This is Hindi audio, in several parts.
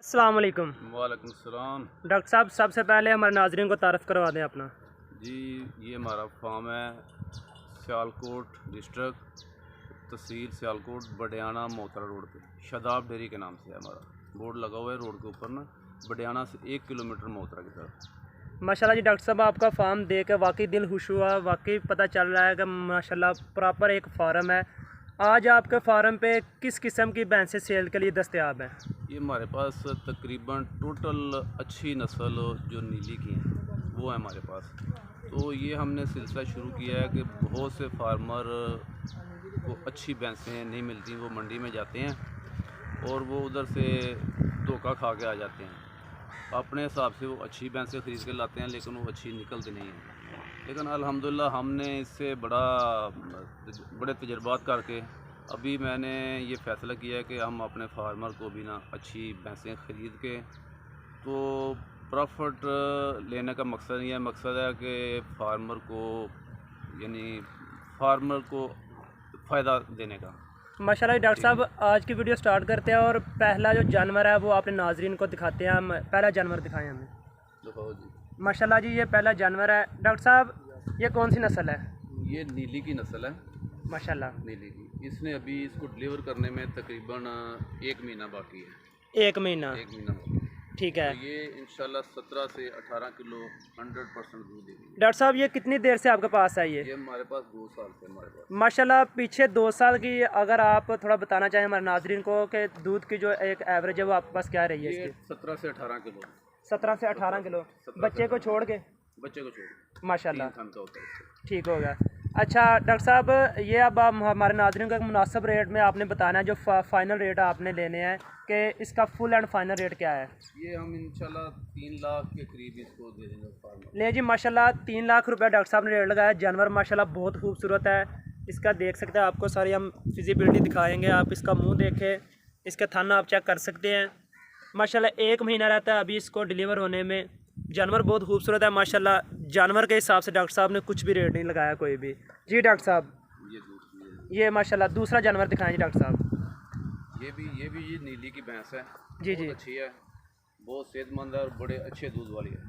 अस्सलाम वालेकुम। वालेकुम सलाम। डॉक्टर साहब, सबसे पहले हमारे नाज़रीन को तारफ़ करवा दें अपना। जी, ये हमारा फार्म है सियालकोट डिस्ट्रिक्ट, तहसील सियालकोट, बडियाना मोतरा रोड पे। शादाब डेयरी के नाम से है हमारा। बोर्ड लगा हुआ है रोड के ऊपर ना, बडियाना से 1 किलोमीटर मोतरा की तरफ। माशाल्लाह जी डॉक्टर साहब, आपका फार्म देख कर वाकई दिल खुश हुआ। वाकई पता चल रहा है कि माशाल्लाह प्रॉपर एक फार्म है। आज आपके फार्म पे किस किस्म की भैंसें सेल के लिए दस्तयाब हैं? ये हमारे पास तकरीबन टोटल अच्छी नस्ल जो नीली की हैं वो है हमारे पास। तो ये हमने सिलसिला शुरू किया है कि बहुत से फार्मर को अच्छी भैंसें नहीं मिलती, वो मंडी में जाते हैं और वो उधर से धोखा खा के आ जाते हैं। अपने हिसाब से वो अच्छी भैंसें ख़रीद के लाते हैं, लेकिन वो अच्छी निकलती नहीं हैं। लेकिन अल्हम्दुलिल्लाह हमने इससे बड़े तजर्बात करके अभी मैंने ये फ़ैसला किया है कि हम अपने फार्मर को भी ना अच्छी भैंसें ख़रीद के तो प्रॉफिट लेने का मकसद ये मकसद है कि फार्मर को फ़ायदा देने का। माशाल्लाह डॉक्टर साहब, आज की वीडियो स्टार्ट करते हैं और पहला जो जानवर है वो आपने नाज़रीन को दिखाते हैं। हम पहला जानवर दिखाएं हमें। दिखाओ जी। माशाल्लाह जी, ये पहला जानवर है। डॉक्टर साहब, ये कौन सी नस्ल है? ये नीली की नस्ल है, माशाल्लाह। नीली की। इसने अभी इसको डिलीवर करने में तकरीबन 1 महीना बाकी है। 1 महीना? 1 महीना बाकी है। ठीक है। तो ये इंशाल्लाह 17 से 18 किलो 100% दूध देगी। डॉक्टर साहब, ये कितनी देर से आपके पास है? ये हमारे पास 2 साल से हमारे पास। माशाल्लाह, पीछे 2 साल की अगर आप थोड़ा बताना चाहें हमारे नाजरीन को कि दूध की जो एक एवरेज है वो आपके पास क्या रही है? ये इसकी 17 से 18 किलो। 17 से 18 किलो बच्चे को छोड़ के? बच्चे को छोड़ माशाल्लाह, 3 का होता है इससे। ठीक होगा। अच्छा डॉक्टर साहब, ये अब आप हमारे नाज़रीन को एक मुनासिब रेट में आपने बताना है, जो फाइनल रेट आपने लेने हैं कि इसका फुल एंड फाइनल रेट क्या है? ये हम इंशाल्लाह 3 लाख के करीब इसको दे देंगे फार्मर। ले जी, माशाल्लाह 3 लाख रुपए डॉक्टर साहब ने रेट लगाया। जानवर माशाल्लाह बहुत खूबसूरत है। इसका देख सकते हैं, आपको सारी हम फिजिबिलिटी दिखाएंगे। आप इसका मुँह देखें, इसका थन आप चेक कर सकते हैं। माशाल्लाह 1 महीना रहता है अभी इसको डिलीवर होने में। जानवर बहुत खूबसूरत है माशाल्लाह। जानवर के हिसाब से डॉक्टर साहब ने कुछ भी रेट नहीं लगाया कोई भी। जी डॉक्टर साहब, ये माशाल्लाह दूसरा जानवर दिखाएं जी डॉक्टर साहब। ये नीली की भैंस है। जी जी, अच्छी है, बहुत सेहतमंद है और बड़े अच्छे दूध वाली है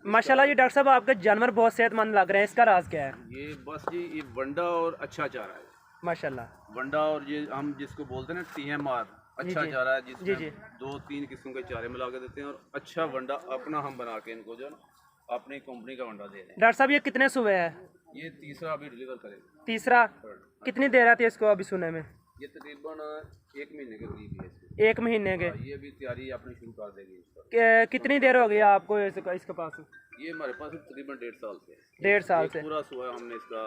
माशाल्लाह। जी डॉक्टर साहब, आपके जानवर बहुत सेहतमंद लग रहे हैं। इसका राज क्या है? ये बस जी, ये वंडा और अच्छा चारा है माशाल्लाह। वंडा, और ये हम जिसको बोलते हैं ना TMR, अच्छा जी। चारा है, जी जिसमें जी। 2-3 किस्म के चारे मिला के देते हैं और अच्छा वंडा अपना हम बना के इनको जो अपनी कंपनी का वंडा दे रहे हैं। डॉक्टर साहब, ये कितने सुबह है? ये तीसरा अभी डिलीवर करेगा। तीसरा? कितनी देर आती है इसको अभी सुने में? ये तकरीबन 1 महीने के करीब है इसको। 1 महीने के? ये अभी तैयारी अपनी शुरू कर देगी इसका। कितनी देर हो गई आपको इसके पास? ये हमारे पास तकरीबन 1.5 साल से। 1.5 साल से पूरा सुबह हमने इसका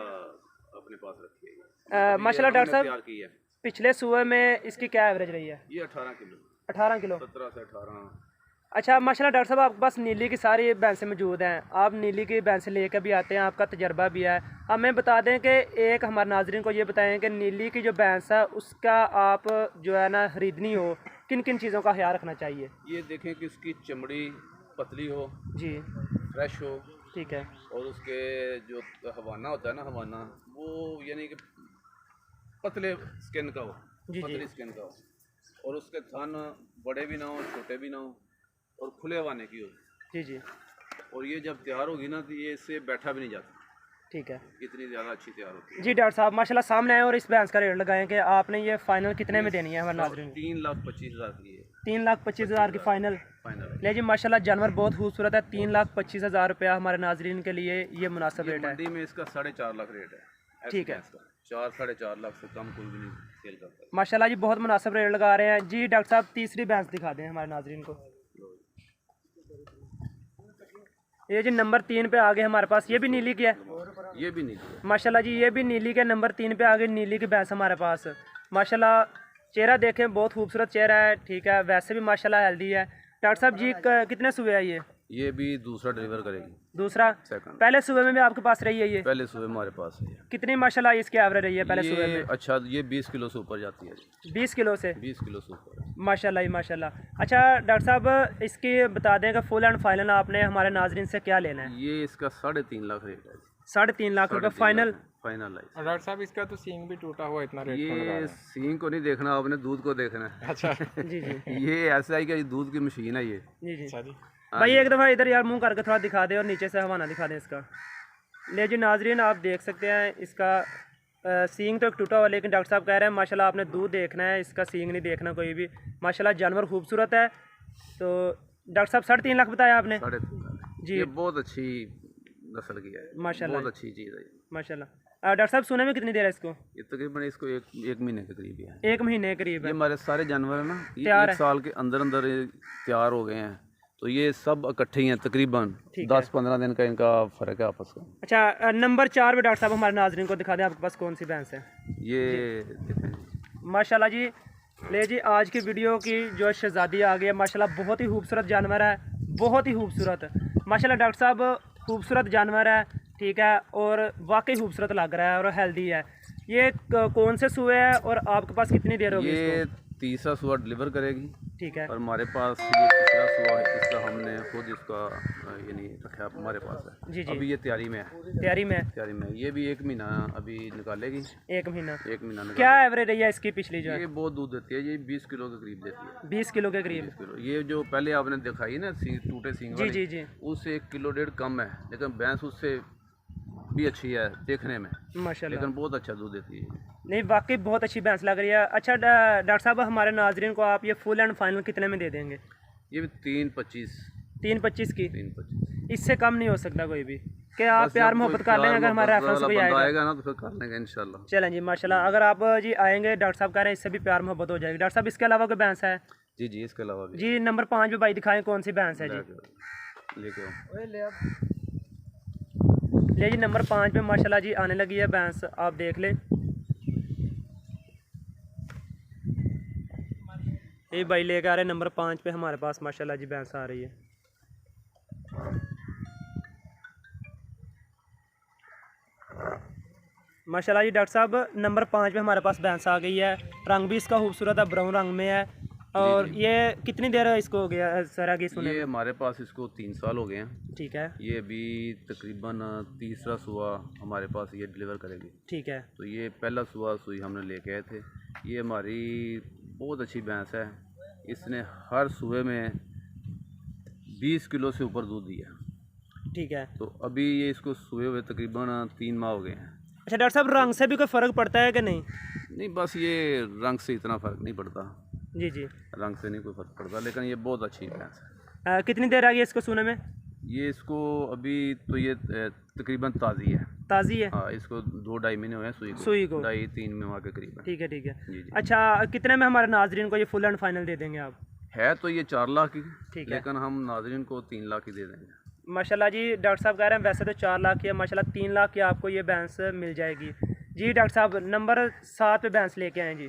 अपने पास रखी है। माशाल्लाह डॉक्टर साहब, तैयार की है। पिछले सुबह में इसकी क्या एवरेज रही है? ये 18 किलो। 18 किलो? 17 से 18। अच्छा माशाल्लाह डॉक्टर साहब, आपके पास नीली की सारी भैंसें मौजूद हैं। आप नीली की भैंसें लेकर भी आते हैं, आपका तजर्बा भी है। हमें बता दें कि एक हमारे नाजरीन को ये बताएं कि नीली की जो भैंस है उसका आप जो है ना खरीदनी हो, किन किन चीज़ों का ख्याल रखना चाहिए? ये देखें कि उसकी चमड़ी पतली हो जी, फ्रेश हो, ठीक है। और उसके जो हवाना होता है ना, हवाना वो यानी कि पतले स्किन का हो, जी जी। पतली स्किन का हो, और उसके थन बड़े भी ना हो, छोटे भी ना हो, और खुले हवाने की हो। जी जी, और ये जब तैयार होगी ना तो ये इससे बैठा भी नहीं जाता, ठीक है। इतनी ज़्यादा अच्छी तैयार होती है। जी डॉक्टर साहब, माशाल्लाह सामने आए और इस भैंस का रेट लगाएं कि आपने ये फाइनल कितने में देनी है हमारे नाजरीन? 3,25,000 की है। 3,25,000 की फाइनल? फाइनल। ले जी माशाल्लाह, जानवर बहुत खूबसूरत है। 3,25,000 रुपया हमारे नाजरीन के लिए ये मुनासिब रेट है। मंडी में इसका 4.5 लाख रेट है। ठीक है। 4-4.5 लाख से कम कोई भी नहीं सेल करता। माशाल्लाह जी, बहुत मुनासिब रेट लगा रहे हैं। जी डॉक्टर साहब, तीसरी भैंस दिखा दें हमारे नाजरीन को। ये जी नंबर 3 पे आगे हमारे पास, ये भी नीली की है? ये भी नीली है माशाल्लाह जी, ये भी नीली के नंबर 3 पे आगे नीली की भैंस हमारे पास। माशाल्लाह चेहरा देखें, बहुत खूबसूरत चेहरा है, ठीक है। वैसे भी माशाल्लाह हेल्दी है। डॉक्टर साहब जी, कितने सुबह है ये भी दूसरा डिलीवर करेगी। दूसरा? सेकंड। पहले सुबह में भी आपके पास रही है ये? पहले सुबह हमारे पास है। कितनी माशाल्लाह इसकी एवरेज रही है पहले सुबह में? अच्छा, ये 20 किलो से ऊपर जाती है। 20 किलो से? 20 किलो से ऊपर माशाल्लाह ही माशाल्लाह। अच्छा डॉक्टर साहब, इसकी बता दें कि फुल एंड फाइनल आपने हमारे नाजरीन से क्या लेना है? ये इसका 3.5 लाख रेट है। 3.5 लाख रुपये फाइनल? फाइनलाइज। और डॉक्टर साहब इसका तो सींग भी टूटा हुआ, इतना रेट क्यों लगा रहे ये हैं? सींग को नहीं देखना, आपने दूध को देखना है। अच्छा जी जी ये ऐसा ही कि दूध की मशीन है ये। जी जी अच्छा जी। भाई एक दफ़ा इधर यार मुंह करके थोड़ा दिखा दे और नीचे से हवाना दिखा दें इसका। ले जी नाजरीन आप देख सकते हैं इसका सींग तो एक टूटा हुआ, लेकिन डॉक्टर साहब कह रहे हैं माशाल्लाह आपने दूध देखना है, इसका सींग नहीं देखना कोई भी। माशाल्लाह जानवर खूबसूरत है। तो डॉक्टर साहब 3.5 लाख बताया आपने? 3.5 लाख। जी। ये बहुत अच्छी नस्ल की है माशाल्लाह। बहुत अच्छी चीज़ है ये। माशाल्लाह। डॉक्टर साहब सोने में कितनी देर है इसको? ये तकरीबन इसको एक महीने के करीब ही है। 1 महीने के करीब ये है। हमारे सारे जानवर है ना, ये तैयार 1 साल के अंदर अंदर ये तैयार हो गए हैं। तो ये सब इकट्ठे ही हैं, तकरीबन 10-15 दिन का इनका फ़र्क है आपस का। अच्छा नंबर 4 पे डॉक्टर साहब हमारे नाजरीन को दिखा दें आपके पास कौन सी भैंस है। ये देखें जी। माशाल्लाह जी। ले जी आज की वीडियो की जो शहजादी आ गई है माशाल्लाह, बहुत ही खूबसूरत जानवर है, बहुत ही खूबसूरत माशाल्लाह। डॉक्टर साहब खूबसूरत जानवर है, ठीक है, और वाकई खूबसूरत लग रहा है और हेल्दी है। ये कौन से सूए है और आपके पास कितनी देर होगी ये इसको? तीसरा सुआ डिलीवर करेगी। ठीक है। और हमारे पास ये तीसरा सुआ है, इसका हमने खुद इसका यानी रखा हमारे पास है। जी जी अभी ये तैयारी में है। तैयारी में है। तैयारी में है। ये भी 1 महीना अभी निकालेगी। 1 महीना। 1 महीना क्या निकालेगी। एवरेज रही है इसकी पिछली जो है? ये बहुत दूध देती है, ये 20 किलो के करीब देती है। 20 किलो के करीब। 20 किलो। ये जो पहले आपने दिखाई ना टूटे सींग जी वाली, जी जी उससे 1 किलो 1.5 कम है, लेकिन भैंस उससे भी अच्छी है देखने में, माशाल्लाह। लेकिन बहुत अच्छा दूध देती है। नहीं वाकई बहुत अच्छी भैंस लग रही है। अच्छा डॉक्टर साहब हमारे नाजरीन को आप ये फुल एंड फाइनल कितने में दे देंगे? ये भी 3.25 3.25 की। 3.25। इससे कम नहीं हो सकता कोई भी? कि आप प्यार मोहब्बत कर लेंगे अगर हमारा रेफरेंस कोई आएगा? आएगा ना तो फिर कर लेंगे इंशाल्लाह। चलें जी माशाल्लाह। अगर आप जी आएंगे, डॉक्टर साहब कह रहे हैं इससे भी प्यार मोहब्बत हो जाएगी। डॉक्टर साहब इसके अलावा कोई भैंस है? जी जी, इसके अलावा भी जी नंबर 5 पे भाई दिखाएं कौन सी भैंस है जी। लेके आओ। ले जी नंबर 5 पे माशाल्लाह जी आने लगी है भैंस, आप देख लें। ये भाई लेकर आ रहे हैं नंबर 5 पे हमारे पास माशाल्लाह जी भैंस आ रही है। माशाल्लाह जी डॉक्टर साहब नंबर 5 पे हमारे पास भैंस आ गई है। रंग भी इसका खूबसूरत है, ब्राउन रंग में है। और ये कितनी देर इसको हो गया सर आगे सुने? ये हमारे पास इसको 3 साल हो गए हैं। ठीक है। ये अभी तकरीबन तीसरा सुआ हमारे पास ये डिलीवर करेगी। ठीक है। तो ये पहला सुआ सुई हमने लेके आए थे। ये हमारी बहुत अच्छी भैंस है, इसने हर सुबह में 20 किलो से ऊपर दूध दिया। ठीक है। तो अभी ये इसको सुबह हुए तकरीबन 3 माह हो गए हैं। अच्छा डॉक्टर साहब रंग से भी कोई फ़र्क पड़ता है कि नहीं? नहीं, बस ये रंग से इतना फ़र्क नहीं पड़ता, जी जी। रंग से नहीं कोई फ़र्क पड़ता, लेकिन ये बहुत अच्छी भैंस है। कितनी देर आ गई इसको सोने में? ये इसको अभी तो ये तकरीबन ताज़ी है। ताज़ी है? हाँ, इसको 2-2.5 महीने हुए हैं सुई को? 2.5-3 में वहाँ के करीब है। ठीक है ठीक है। जी जी। अच्छा कितने में हमारे नाजरीन को ये फुल एंड फाइनल दे देंगे आप? है तो ये 4 लाख की, ठीक है। लेकिन हम नाजरीन को 3 लाख की दे देंगे। माशाल्लाह जी डॉक्टर साहब कह रहे हैं वैसे तो 4 लाख की है, माशाल्लाह 3 लाख की आपको ये भैंस मिल जाएगी। जी डॉक्टर साहब नंबर 7 पे भैंस लेके आए जी।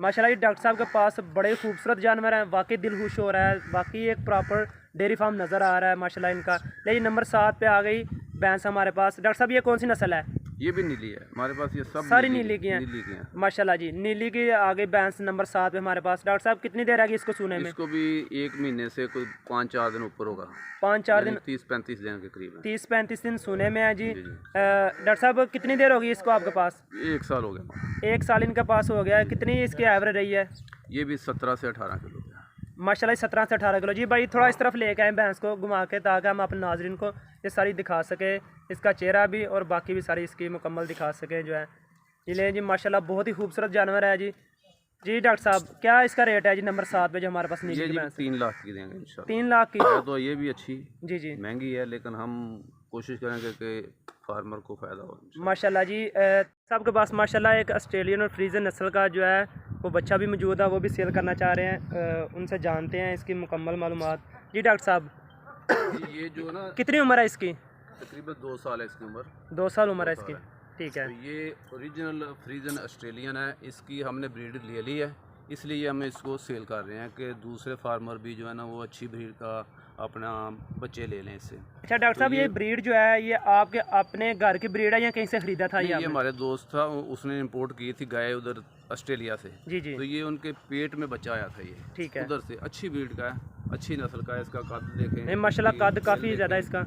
माशाल्लाह जी डॉक्टर साहब के पास बड़े खूबसूरत जानवर हैं, वाकई दिल खुश हो रहा है, वाकई एक प्रॉपर डेयरी फार्म नज़र आ रहा है माशाल्लाह इनका। लेकिन नंबर 7 पे आ गई भैंस हमारे पास। डॉक्टर साहब ये कौन सी नस्ल है? ये भी नीली है हमारे पास, ये सब सारी नीली की हैं। नीली की हैं। माशाल्लाह जी नीली की आ गई भैंस नंबर 7 पे हमारे पास। डॉक्टर साहब कितनी देर आ गई इसको सूने में? इसको भी 1 महीने से कोई 5-4 दिन ऊपर होगा। 5-4 दिन, 30-35 दिन के करीब है। 30-35 दिन सूने में है जी। जी, जी। डॉक्टर साहब कितनी देर होगी इसको आपके पास? ये 1 साल हो गया। 1 साल इनके पास हो गया है। कितनी इसकी एवरेज रही है? ये भी 17 से 18 किलो का। माशाल्लाह 17 से 18 किलो। जी भाई थोड़ा इस तरफ लेके आए भैंस को घुमा के, ताकि हम अपने नाजरीन को ये सारी दिखा सके, इसका चेहरा भी और बाकी भी सारी इसकी मुकम्मल दिखा सके जो है। ये ले जी माशाल्लाह बहुत ही खूबसूरत जानवर है जी। जी डॉक्टर साहब क्या इसका रेट है जी नंबर 7 पे जो हमारे पास ये नीचे जी भैंस? 3 लाख की देंगे इंशाल्लाह। 3 लाख की? तो ये भी अच्छी जी जी। महंगी है, लेकिन हम कोशिश करेंगे कि फार्मर को फ़ायदा हो। माशाल्लाह जी साहब के पास माशाल्लाह एक ऑस्ट्रेलियन और फ्रीजन नस्ल का जो है वो बच्चा भी मौजूद है, वो भी सेल करना चाह रहे हैं। उनसे जानते हैं इसकी मुकम्मल मालूमात। जी डॉक्टर साहब ये जो ना कितनी उम्र है इसकी? तकरीबन 2 साल है इसकी उम्र। 2 साल उम्र है 2 इसकी। साल है। ठीक है। तो ये ओरिजिनल फ्रीजन ऑस्ट्रेलियन है, इसकी हमने ब्रीड ले ली है, इसलिए हम इसको सेल कर रहे हैं कि दूसरे फार्मर भी जो है ना वो अच्छी ब्रीड का अपना बच्चे ले लें इससे। अच्छा डॉक्टर साहब ये ब्रीड जो है ये आपके अपने घर की ब्रीड है या कहीं से ख़रीदा था? ये आपने? हमारे दोस्त था, उसने इंपोर्ट की थी गाय उधर ऑस्ट्रेलिया से। जी जी। तो ये उनके पेट में बच्चा आया था, ये ठीक है। उधर से। अच्छी ब्रीड का है, अच्छी नस्ल का है, इसका कद देखें। नहीं माशाल्लाह कद काफ़ी ज़्यादा इसका।